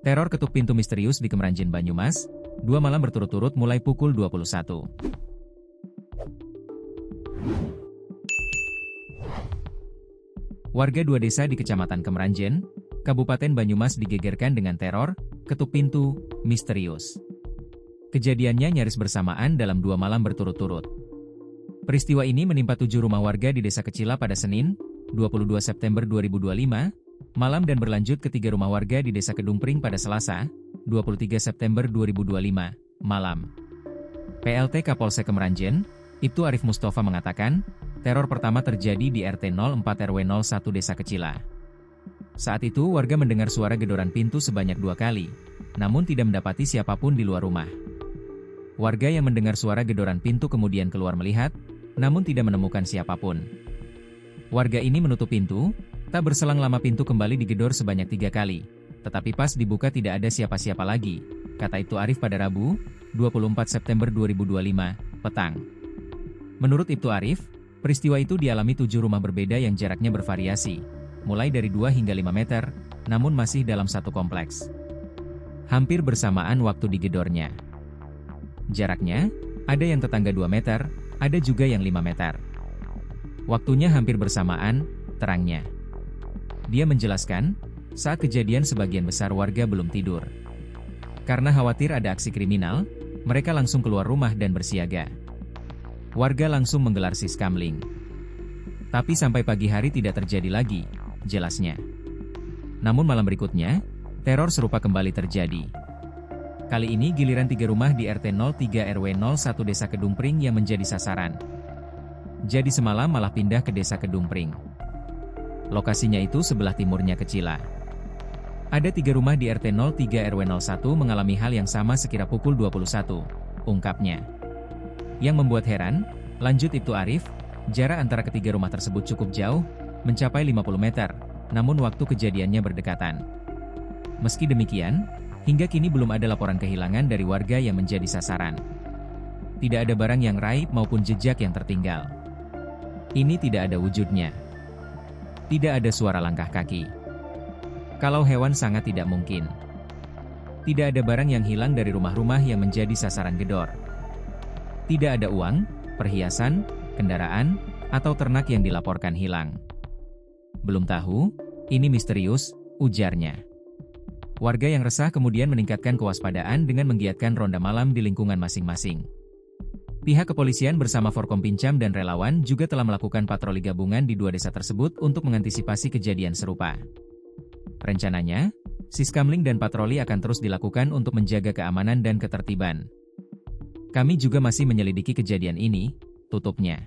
Teror ketuk pintu misterius di Kemeranjen Banyumas, 2 malam berturut-turut mulai pukul 21. Warga 2 desa di Kecamatan Kemeranjen, Kabupaten Banyumas digegerkan dengan teror, ketuk pintu, misterius. Kejadiannya nyaris bersamaan dalam 2 malam berturut-turut. Peristiwa ini menimpa 7 rumah warga di Desa Kecila pada Senin, 22 September 2025, malam dan berlanjut ke 3 rumah warga di Desa Kedung Pring pada Selasa, 23 September 2025, malam. PLT Kapolsek Kemeranjen, Ibtu Arif Mustafa mengatakan, teror pertama terjadi di RT 04 RW 01 Desa Kecila. Saat itu warga mendengar suara gedoran pintu sebanyak 2 kali, namun tidak mendapati siapapun di luar rumah. Warga yang mendengar suara gedoran pintu kemudian keluar melihat, namun tidak menemukan siapapun. Warga ini menutup pintu, tak berselang lama pintu kembali digedor sebanyak 3 kali, tetapi pas dibuka tidak ada siapa-siapa lagi, kata Ibtu Arif pada Rabu, 24 September 2025, petang. Menurut Ibtu Arif, peristiwa itu dialami 7 rumah berbeda yang jaraknya bervariasi, mulai dari 2 hingga 5 meter, namun masih dalam satu kompleks. Hampir bersamaan waktu digedornya. Jaraknya, ada yang tetangga 2 meter, ada juga yang 5 meter. Waktunya hampir bersamaan, terangnya. Dia menjelaskan, saat kejadian sebagian besar warga belum tidur. Karena khawatir ada aksi kriminal, mereka langsung keluar rumah dan bersiaga. Warga langsung menggelar siskamling. Tapi sampai pagi hari tidak terjadi lagi, jelasnya. Namun malam berikutnya, teror serupa kembali terjadi. Kali ini giliran 3 rumah di RT 03 RW 01 Desa Kedung Pring yang menjadi sasaran. Jadi semalam malah pindah ke Desa Kedung Pring. Lokasinya itu sebelah timurnya Kecila. Ada 3 rumah di RT 03 RW 01 mengalami hal yang sama sekira pukul 21, ungkapnya. Yang membuat heran, lanjut Ibtu Arif, jarak antara ketiga rumah tersebut cukup jauh, mencapai 50 meter, namun waktu kejadiannya berdekatan. Meski demikian, hingga kini belum ada laporan kehilangan dari warga yang menjadi sasaran. Tidak ada barang yang raib maupun jejak yang tertinggal. Ini tidak ada wujudnya. Tidak ada suara langkah kaki. Kalau hewan sangat tidak mungkin. Tidak ada barang yang hilang dari rumah-rumah yang menjadi sasaran gedor. Tidak ada uang, perhiasan, kendaraan, atau ternak yang dilaporkan hilang. Belum tahu, ini misterius, ujarnya. Warga yang resah kemudian meningkatkan kewaspadaan dengan menggiatkan ronda malam di lingkungan masing-masing. Pihak kepolisian bersama Forkompinjam dan relawan juga telah melakukan patroli gabungan di 2 desa tersebut untuk mengantisipasi kejadian serupa. Rencananya, siskamling dan patroli akan terus dilakukan untuk menjaga keamanan dan ketertiban. Kami juga masih menyelidiki kejadian ini, tutupnya.